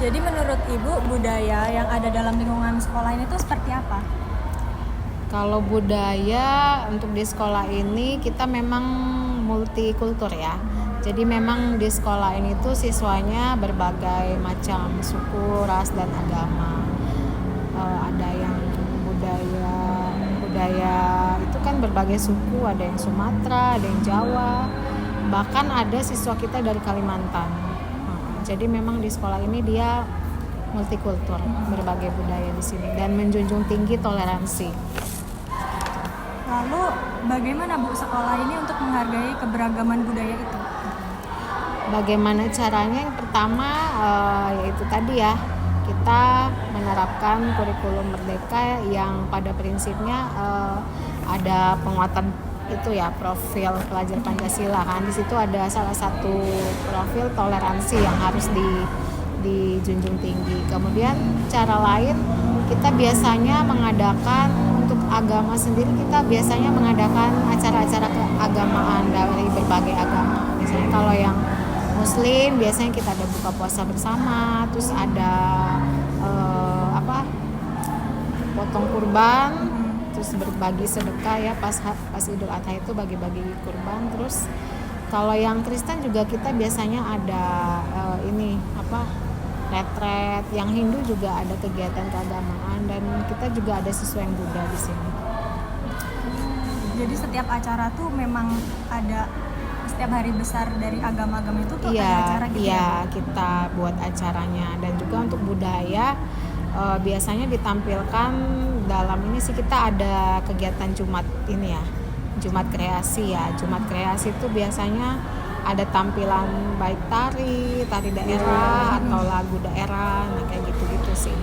Jadi menurut Ibu, budaya yang ada dalam lingkungan sekolah ini tuh seperti apa? Kalau budaya untuk di sekolah ini kita memang multikultur ya. Jadi memang di sekolah ini tuh siswanya berbagai macam suku, ras dan agama. Ada yang budaya itu kan berbagai suku, ada yang Sumatera, ada yang Jawa, bahkan ada siswa kita dari Kalimantan. Jadi memang di sekolah ini dia multikultur, berbagai budaya di sini dan menjunjung tinggi toleransi. Lalu bagaimana Bu sekolah ini untuk menghargai keberagaman budaya itu? Bagaimana caranya? Yang pertama yaitu tadi ya, kita menerapkan kurikulum merdeka yang pada prinsipnya ada penguatan itu ya, profil pelajar Pancasila kan. Di situ ada salah satu profil toleransi yang harus dijunjung tinggi. Kemudian cara lain, kita biasanya mengadakan untuk agama sendiri, kita biasanya mengadakan acara-acara keagamaan dari berbagai agama. Misalnya kalau yang Muslim biasanya kita ada buka puasa bersama, terus ada potong kurban, terus berbagi sedekah ya pas Idul Adha itu bagi-bagi kurban. Terus kalau yang Kristen juga kita biasanya ada retret. Yang Hindu juga ada kegiatan keagamaan, dan kita juga ada siswa yang Buddha di sini. Jadi setiap acara tuh memang ada, setiap hari besar dari agama-agama itu tuh ada acara gitu ya? Iya, kita buat acaranya. Dan juga untuk budaya biasanya ditampilkan dalam ini sih, kita ada kegiatan Jumat ini ya, Jumat kreasi ya. Jumat kreasi itu biasanya ada tampilan baik tari daerah atau lagu daerah, nah kayak gitu-gitu sih.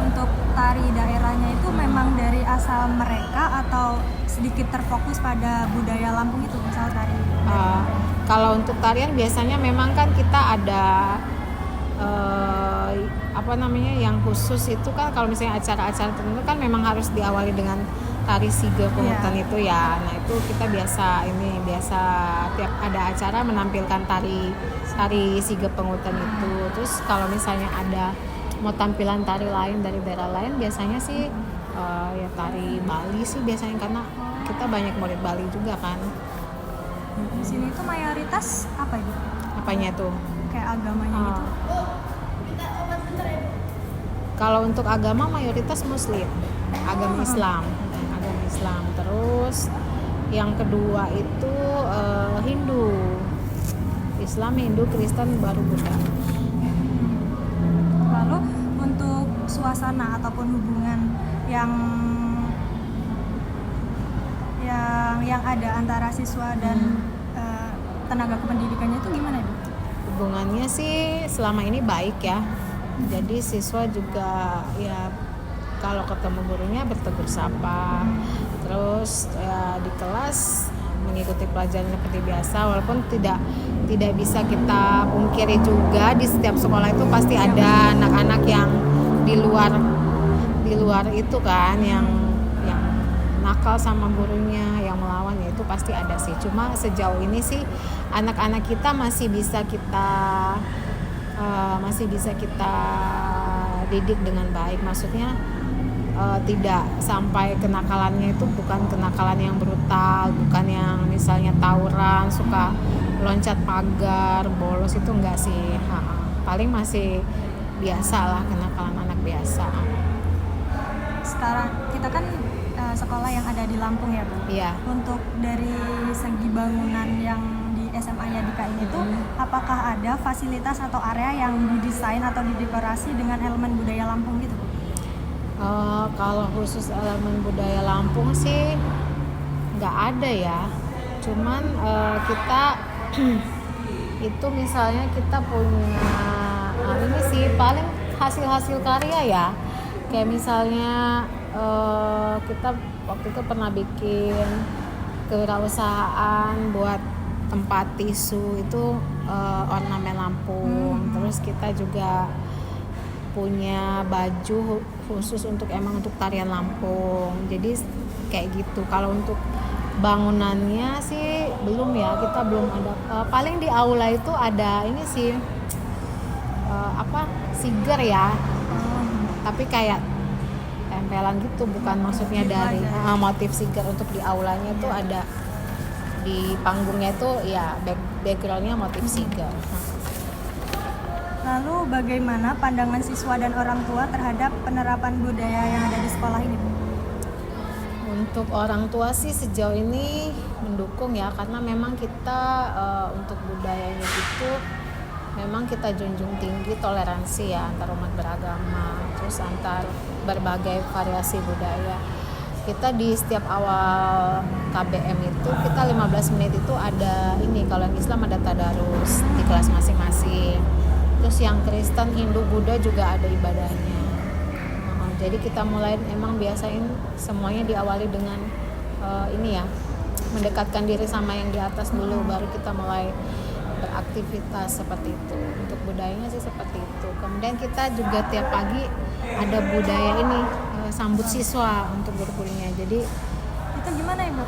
Untuk tari daerahnya itu memang dari asal mereka atau sedikit terfokus pada budaya Lampung itu, misal tari? Kalau untuk tarian biasanya memang kan kita ada yang khusus itu kan, kalau misalnya acara-acara tertentu kan memang harus diawali dengan tari Sige Pungutan itu ya. Nah itu kita biasa tiap ada acara menampilkan tari Sige Pungutan itu. Terus kalau misalnya ada mau tampilan tari lain dari daerah lain, biasanya sih ya tari Bali sih biasanya, karena kita banyak murid Bali juga kan. Di sini tuh mayoritas apa itu? Apanya tuh? Kayak agamanya gitu. Kalau untuk agama mayoritas Muslim, agama Islam. Terus yang kedua itu Hindu, Islam, Hindu, Kristen, baru Buddha. Lalu untuk suasana ataupun hubungan yang ada antara siswa dan tenaga kependidikannya itu gimana Bu? Hubungannya sih selama ini baik ya. Jadi siswa juga ya kalau ketemu gurunya bertegur sapa, terus di kelas mengikuti pelajaran seperti biasa, walaupun tidak bisa kita pungkiri juga di setiap sekolah itu pasti ada anak-anak yang di luar itu kan, yang nakal sama gurunya, yang melawan, ya itu pasti ada sih. Cuma sejauh ini sih anak-anak kita masih bisa kita didik dengan baik. Maksudnya tidak sampai kenakalannya itu bukan kenakalan yang brutal, bukan yang misalnya tawuran, suka loncat pagar, bolos, itu enggak sih. Paling masih biasa lah, kenakalan anak biasa. Sekarang kita kan sekolah yang ada di Lampung ya Bu. Iya. Untuk dari segi bangunan yang di SMA Yadika ini tuh, apakah ada fasilitas atau area yang didesain atau didekorasi dengan elemen budaya Lampung gitu Bu? Kalau khusus elemen budaya Lampung sih nggak ada ya. Cuman kita itu misalnya kita punya ini sih paling hasil karya ya. Kayak misalnya kita waktu itu pernah bikin kewirausahaan buat tempat tisu itu ornamen Lampung. Terus kita juga punya baju khusus untuk tarian Lampung. Jadi kayak gitu. Kalau untuk bangunannya sih belum ya, kita belum ada. Paling di aula itu ada ini sih siger ya, Oh, tapi kayak tempelan gitu, bukan maksudnya gitu dari aja. motif siger untuk di aulanya tuh ada di panggungnya itu ya backgroundnya motif siger. Lalu bagaimana pandangan siswa dan orang tua terhadap penerapan budaya yang ada di sekolah ini, Bu? Untuk orang tua sih sejauh ini mendukung ya, karena memang kita untuk budayanya itu memang kita junjung tinggi toleransi ya antar umat beragama, terus antar berbagai variasi budaya. Kita di setiap awal KBM itu kita 15 menit itu ada ini, kalau yang Islam ada tadarus di kelas masing-masing. Terus yang Kristen, Hindu, Buddha juga ada ibadahnya. Jadi kita mulai emang biasain semuanya diawali dengan ini ya, mendekatkan diri sama yang di atas dulu, baru kita mulai beraktivitas seperti itu. Untuk budayanya sih seperti itu. Kemudian kita juga tiap pagi ada budaya ini, sambut siswa untuk guru-gurunya. Jadi Itu gimana, Ibu?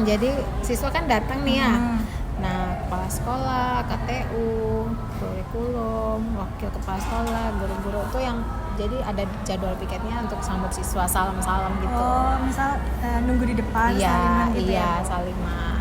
jadi siswa kan datang nih ya. Hmm. Nah, kepala sekolah, KTU, kurikulum, wakil kepala sekolah, guru-guru itu yang jadi ada jadwal piketnya untuk sambut siswa, salam-salam gitu. Oh, misal nunggu di depan Iya, salinan gitu iya, ya? saliman.